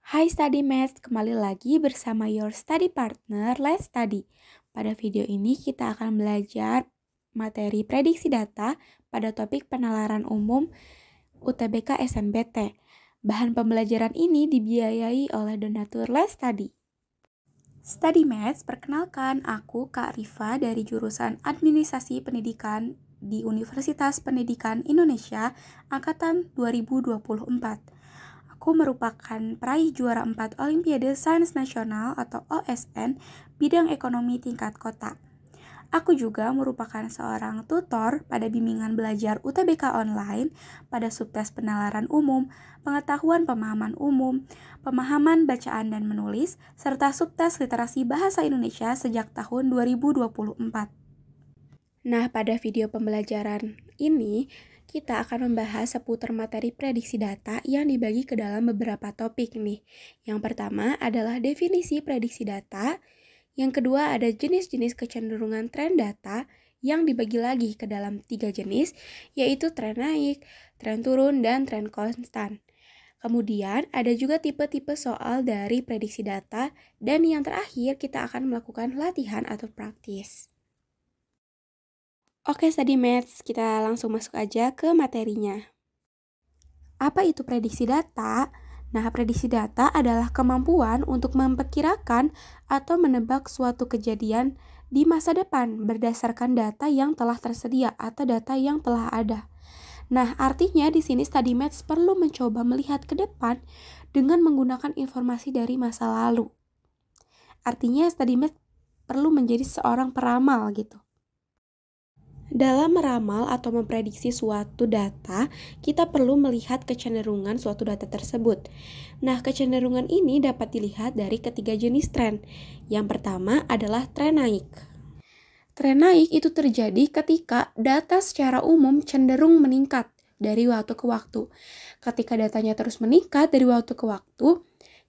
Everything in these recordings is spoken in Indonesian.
Hai Study Math, kembali lagi bersama your study partner, Let's Study. Pada video ini kita akan belajar materi prediksi data pada topik penalaran umum UTBK SNBT. Bahan pembelajaran ini dibiayai oleh donatur Let's Study. Study Math, perkenalkan aku Kak Rifa dari jurusan Administrasi Pendidikan di Universitas Pendidikan Indonesia Angkatan 2024. Aku merupakan peraih juara 4 Olimpiade Sains Nasional atau OSN bidang ekonomi tingkat kota. Aku juga merupakan seorang tutor pada bimbingan belajar UTBK online pada subtes penalaran umum, pengetahuan pemahaman umum, pemahaman bacaan dan menulis, serta subtes literasi bahasa Indonesia sejak tahun 2024. Nah, pada video pembelajaran ini, kita akan membahas seputar materi prediksi data yang dibagi ke dalam beberapa topik nih. Yang pertama adalah definisi prediksi data. Yang kedua ada jenis-jenis kecenderungan tren data yang dibagi lagi ke dalam 3 jenis, yaitu tren naik, tren turun, dan tren konstan. Kemudian ada juga tipe-tipe soal dari prediksi data, dan yang terakhir kita akan melakukan latihan atau praktis. Oke, Study Maths, kita langsung masuk aja ke materinya. Apa itu prediksi data? Nah, prediksi data adalah kemampuan untuk memperkirakan atau menebak suatu kejadian di masa depan berdasarkan data yang telah tersedia atau data yang telah ada. Nah, artinya di sini Study Maths perlu mencoba melihat ke depan dengan menggunakan informasi dari masa lalu. Artinya Study Maths perlu menjadi seorang peramal gitu. Dalam meramal atau memprediksi suatu data, kita perlu melihat kecenderungan suatu data tersebut. Nah, kecenderungan ini dapat dilihat dari ketiga jenis tren. Yang pertama adalah tren naik. Tren naik itu terjadi ketika data secara umum cenderung meningkat dari waktu ke waktu. Ketika datanya terus meningkat dari waktu ke waktu,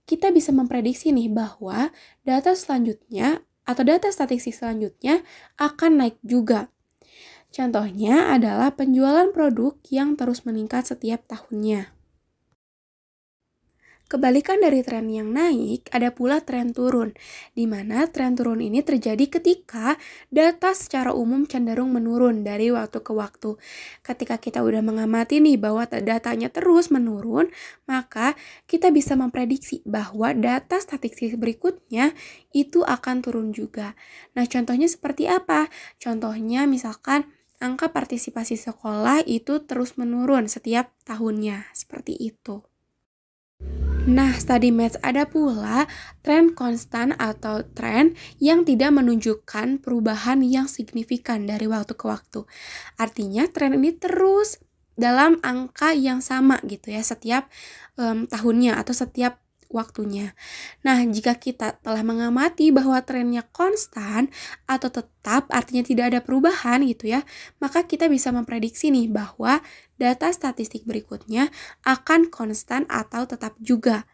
kita bisa memprediksi nih bahwa data selanjutnya atau data statistik selanjutnya akan naik juga. Contohnya adalah penjualan produk yang terus meningkat setiap tahunnya. Kebalikan dari tren yang naik, ada pula tren turun, di mana tren turun ini terjadi ketika data secara umum cenderung menurun dari waktu ke waktu. Ketika kita udah mengamati nih bahwa datanya terus menurun, maka kita bisa memprediksi bahwa data statistik berikutnya itu akan turun juga. Nah, contohnya seperti apa? Contohnya misalkan angka partisipasi sekolah itu terus menurun setiap tahunnya, seperti itu. Nah, Study Maths ada pula tren konstan atau tren yang tidak menunjukkan perubahan yang signifikan dari waktu ke waktu. Artinya tren ini terus dalam angka yang sama gitu ya setiap tahunnya atau setiap waktunya. Nah, jika kita telah mengamati bahwa trennya konstan atau tetap, artinya tidak ada perubahan gitu ya, maka kita bisa memprediksi nih bahwa data statistik berikutnya akan konstan atau tetap juga.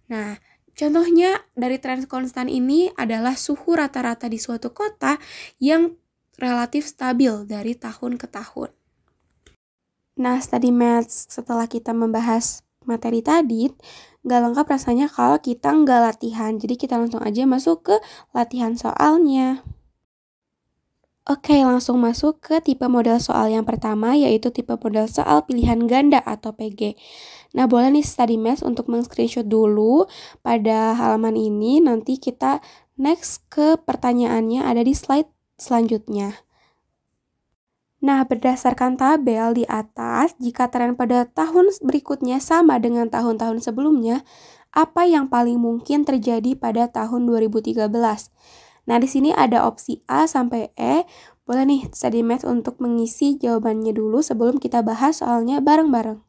Nah, contohnya dari tren konstan ini adalah suhu rata-rata di suatu kota yang relatif stabil dari tahun ke tahun. Nah, Study Maths setelah kita membahas materi tadi, nggak lengkap rasanya kalau kita nggak latihan. Jadi kita langsung aja masuk ke latihan soalnya. Oke, langsung masuk ke tipe model soal yang pertama, yaitu tipe model soal pilihan ganda atau PG. Nah, boleh nih Study Maths untuk men-screenshot dulu pada halaman ini. Nanti kita next ke pertanyaannya ada di slide selanjutnya. Nah, berdasarkan tabel di atas, jika tren pada tahun berikutnya sama dengan tahun-tahun sebelumnya, apa yang paling mungkin terjadi pada tahun 2013? Nah, di sini ada opsi A sampai E. Boleh nih Study Maths untuk mengisi jawabannya dulu sebelum kita bahas soalnya bareng-bareng.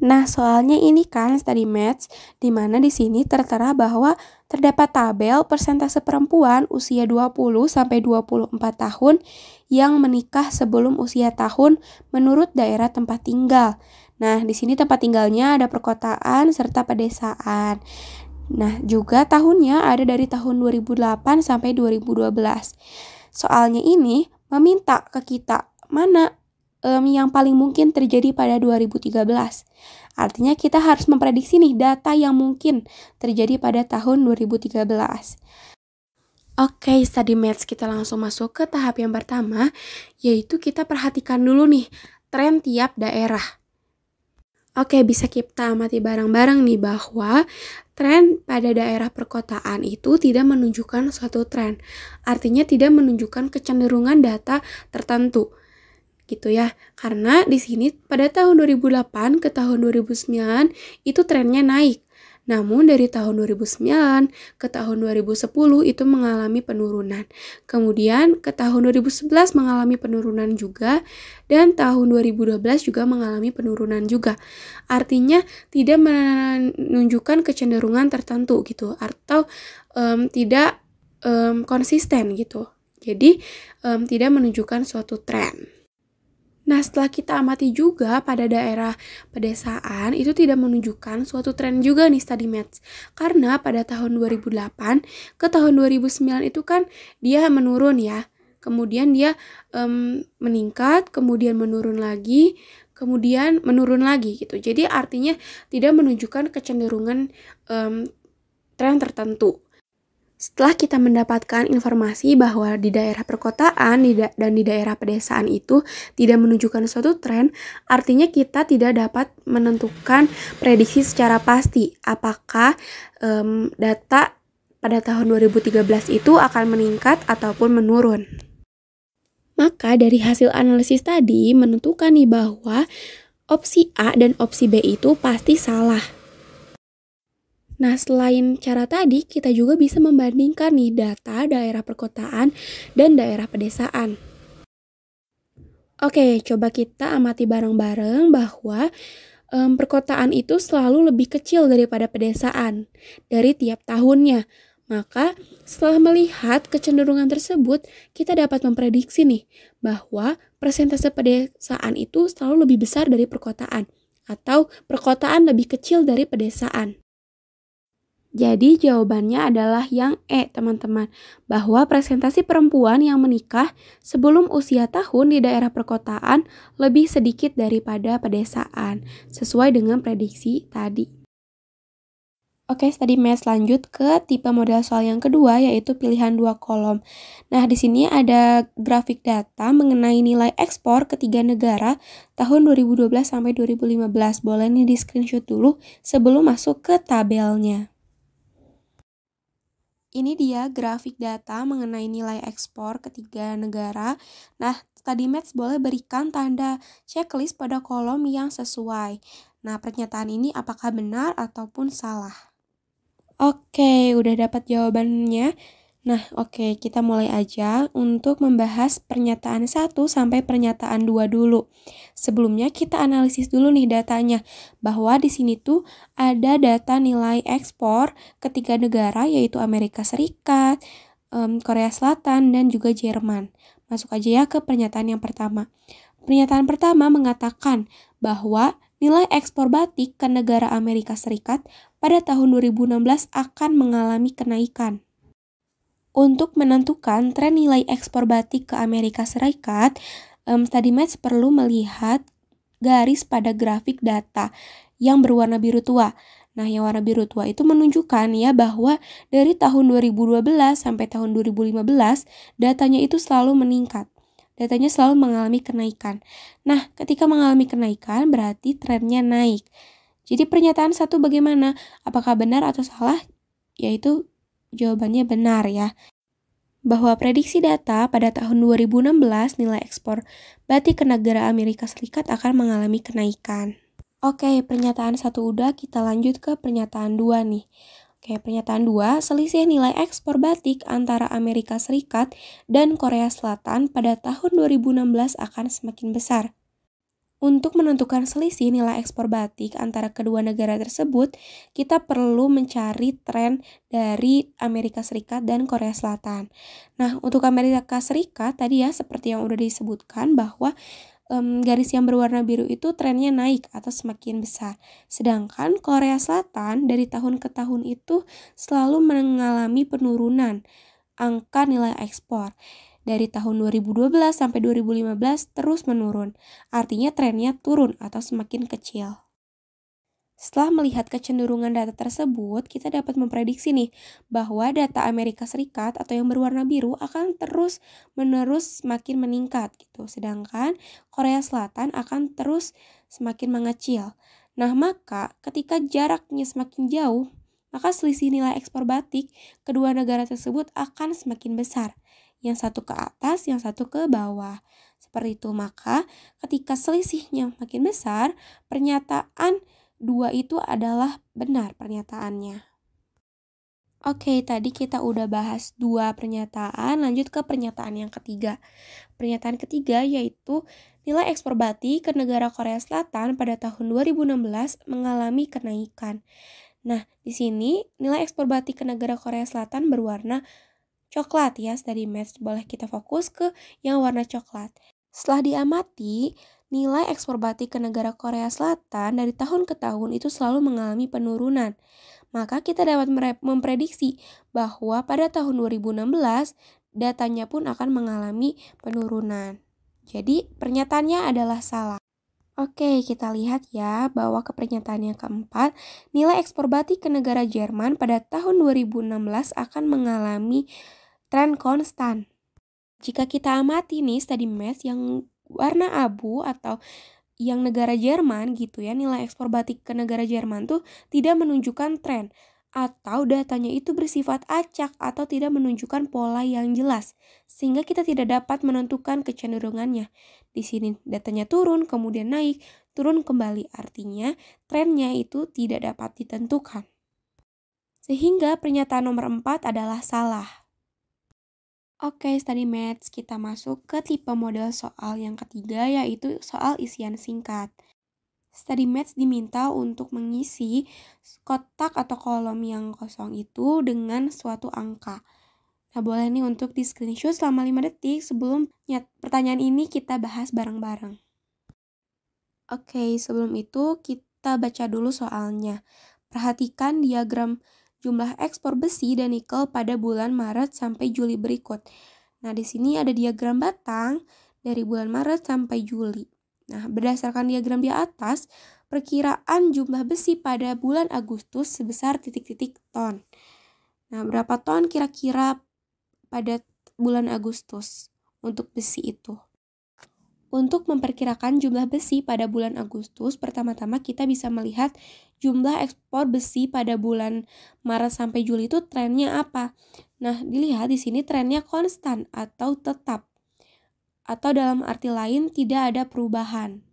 Nah, soalnya ini kan Study Maths, di mana di sini tertera bahwa terdapat tabel persentase perempuan usia 20 sampai 24 tahun yang menikah sebelum usia tahun menurut daerah tempat tinggal. Nah, di sini tempat tinggalnya ada perkotaan serta pedesaan. Nah, juga tahunnya ada dari tahun 2008 sampai 2012. Soalnya ini meminta ke kita mana yang paling mungkin terjadi pada 2013. Artinya kita harus memprediksi nih data yang mungkin terjadi pada tahun 2013. Oke, study maths, kita langsung masuk ke tahap yang pertama, yaitu kita perhatikan dulu nih tren tiap daerah. Oke, bisa kita amati bareng-bareng nih bahwa tren pada daerah perkotaan itu tidak menunjukkan suatu tren. Artinya tidak menunjukkan kecenderungan data tertentu. Gitu ya. Karena di sini pada tahun 2008 ke tahun 2009 itu trennya naik. Namun dari tahun 2009 ke tahun 2010 itu mengalami penurunan. Kemudian ke tahun 2011 mengalami penurunan juga, dan tahun 2012 juga mengalami penurunan juga. Artinya tidak menunjukkan kecenderungan tertentu gitu, atau tidak konsisten gitu. Jadi tidak menunjukkan suatu tren. Nah, setelah kita amati juga pada daerah pedesaan, itu tidak menunjukkan suatu tren juga nih study maths. Karena pada tahun 2008 ke tahun 2009 itu kan dia menurun ya. Kemudian dia meningkat, kemudian menurun lagi, kemudian menurun lagi gitu. Jadi artinya tidak menunjukkan kecenderungan tren tertentu. Setelah kita mendapatkan informasi bahwa di daerah perkotaan dan di daerah pedesaan itu tidak menunjukkan suatu tren, artinya kita tidak dapat menentukan prediksi secara pasti apakah data pada tahun 2013 itu akan meningkat ataupun menurun. Maka dari hasil analisis tadi menentukan nih bahwa opsi A dan opsi B itu pasti salah. Nah, selain cara tadi, kita juga bisa membandingkan nih data daerah perkotaan dan daerah pedesaan. Oke, coba kita amati bareng-bareng bahwa perkotaan itu selalu lebih kecil daripada pedesaan dari tiap tahunnya. Maka, setelah melihat kecenderungan tersebut, kita dapat memprediksi nih bahwa persentase pedesaan itu selalu lebih besar dari perkotaan, atau perkotaan lebih kecil dari pedesaan. Jadi jawabannya adalah yang E, teman-teman, bahwa presentasi perempuan yang menikah sebelum usia tahun di daerah perkotaan lebih sedikit daripada pedesaan, sesuai dengan prediksi tadi. Oke, study math lanjut ke tipe model soal yang kedua, yaitu pilihan 2 kolom. Nah, di sini ada grafik data mengenai nilai ekspor ketiga negara tahun 2012 sampai 2015. Boleh nih di screenshot dulu sebelum masuk ke tabelnya. Ini dia grafik data mengenai nilai ekspor ketiga negara. Nah, study maths boleh berikan tanda checklist pada kolom yang sesuai. Nah, pernyataan ini apakah benar ataupun salah? Oke, udah dapat jawabannya. Nah, oke, kita mulai aja untuk membahas pernyataan 1 sampai pernyataan 2 dulu. Sebelumnya kita analisis dulu nih datanya, bahwa di sini tuh ada data nilai ekspor ketiga negara, yaitu Amerika Serikat, Korea Selatan, dan juga Jerman. Masuk aja ya ke pernyataan yang pertama. Pernyataan pertama mengatakan bahwa nilai ekspor batik ke negara Amerika Serikat pada tahun 2016 akan mengalami kenaikan. Untuk menentukan tren nilai ekspor batik ke Amerika Serikat, study maths perlu melihat garis pada grafik data yang berwarna biru tua. Nah, yang warna biru tua itu menunjukkan ya bahwa dari tahun 2012 sampai tahun 2015, datanya itu selalu meningkat. Datanya selalu mengalami kenaikan. Nah, ketika mengalami kenaikan berarti trennya naik. Jadi pernyataan 1 bagaimana? Apakah benar atau salah? Yaitu jawabannya benar ya. Bahwa prediksi data pada tahun 2016 nilai ekspor batik ke negara Amerika Serikat akan mengalami kenaikan. Oke, pernyataan 1 udah, kita lanjut ke pernyataan 2 nih. Oke, pernyataan 2, selisih nilai ekspor batik antara Amerika Serikat dan Korea Selatan pada tahun 2016 akan semakin besar. Untuk menentukan selisih nilai ekspor batik antara kedua negara tersebut, kita perlu mencari tren dari Amerika Serikat dan Korea Selatan. Nah, untuk Amerika Serikat tadi ya seperti yang udah disebutkan bahwa garis yang berwarna biru itu trennya naik atau semakin besar. Sedangkan Korea Selatan dari tahun ke tahun itu selalu mengalami penurunan angka nilai ekspor. Dari tahun 2012 sampai 2015 terus menurun. Artinya trennya turun atau semakin kecil. Setelah melihat kecenderungan data tersebut, kita dapat memprediksi nih bahwa data Amerika Serikat atau yang berwarna biru akan terus-menerus semakin meningkat gitu. Sedangkan Korea Selatan akan terus semakin mengecil. Nah, maka ketika jaraknya semakin jauh, maka selisih nilai ekspor batik kedua negara tersebut akan semakin besar. Yang satu ke atas, yang satu ke bawah. Seperti itu, maka ketika selisihnya makin besar, pernyataan dua itu adalah benar pernyataannya. Oke, tadi kita udah bahas dua pernyataan, lanjut ke pernyataan yang ketiga. Pernyataan ketiga yaitu nilai ekspor batik ke negara Korea Selatan pada tahun 2016 mengalami kenaikan. Nah, di sini nilai ekspor batik ke negara Korea Selatan berwarna coklat ya, study match. Boleh kita fokus ke yang warna coklat. Setelah diamati, nilai ekspor batik ke negara Korea Selatan dari tahun ke tahun itu selalu mengalami penurunan. Maka kita dapat memprediksi bahwa pada tahun 2016 datanya pun akan mengalami penurunan. Jadi pernyataannya adalah salah. Oke, kita lihat ya bahwa ke pernyataan yang keempat, nilai ekspor batik ke negara Jerman pada tahun 2016 akan mengalami tren konstan. Jika kita amati nih study match yang warna abu atau yang negara Jerman gitu ya, nilai ekspor batik ke negara Jerman tuh tidak menunjukkan tren atau datanya itu bersifat acak atau tidak menunjukkan pola yang jelas sehingga kita tidak dapat menentukan kecenderungannya. Di sini datanya turun kemudian naik, turun kembali, artinya trennya itu tidak dapat ditentukan. Sehingga pernyataan nomor 4 adalah salah. Oke, study maths, kita masuk ke tipe model soal yang ketiga, yaitu soal isian singkat. Study maths diminta untuk mengisi kotak atau kolom yang kosong itu dengan suatu angka. Nah, boleh nih untuk di screenshot selama 5 detik sebelum pertanyaan ini kita bahas bareng-bareng. Oke, sebelum itu kita baca dulu soalnya. Perhatikan diagram jumlah ekspor besi dan nikel pada bulan Maret sampai Juli berikut. Nah, di sini ada diagram batang dari bulan Maret sampai Juli. Nah, berdasarkan diagram di atas, perkiraan jumlah besi pada bulan Agustus sebesar titik-titik ton. Nah, berapa ton kira-kira pada bulan Agustus untuk besi itu? Untuk memperkirakan jumlah besi pada bulan Agustus, pertama-tama kita bisa melihat jumlah ekspor besi pada bulan Maret sampai Juli itu trennya apa. Nah, dilihat di sini trennya konstan atau tetap. Atau dalam arti lain tidak ada perubahan.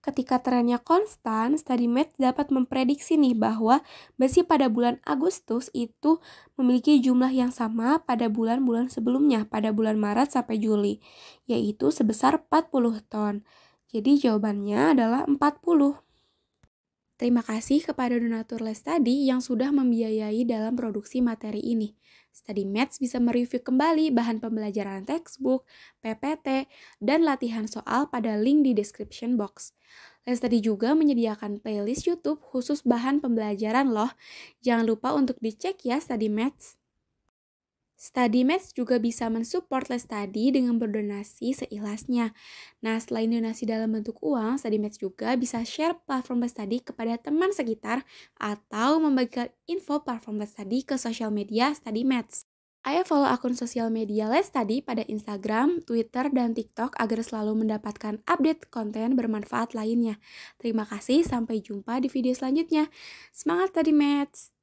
Ketika trennya konstan, study math dapat memprediksi nih bahwa besi pada bulan Agustus itu memiliki jumlah yang sama pada bulan-bulan sebelumnya, pada bulan Maret sampai Juli, yaitu sebesar 40 ton. Jadi jawabannya adalah 40. Terima kasih kepada donatur Les Study yang sudah membiayai dalam produksi materi ini. Study Maths bisa mereview kembali bahan pembelajaran textbook, PPT, dan latihan soal pada link di description box. Les Study juga menyediakan playlist YouTube khusus bahan pembelajaran loh. Jangan lupa untuk dicek ya Study Maths. Study Maths juga bisa mensupport Les Study dengan berdonasi seikhlasnya. Nah, selain donasi dalam bentuk uang, Study Maths juga bisa share platform Les Study kepada teman sekitar atau membagikan info platform Les Study ke sosial media Study Maths. Ayo follow akun sosial media Les Study pada Instagram, Twitter, dan TikTok agar selalu mendapatkan update konten bermanfaat lainnya. Terima kasih, sampai jumpa di video selanjutnya. Semangat Study Maths!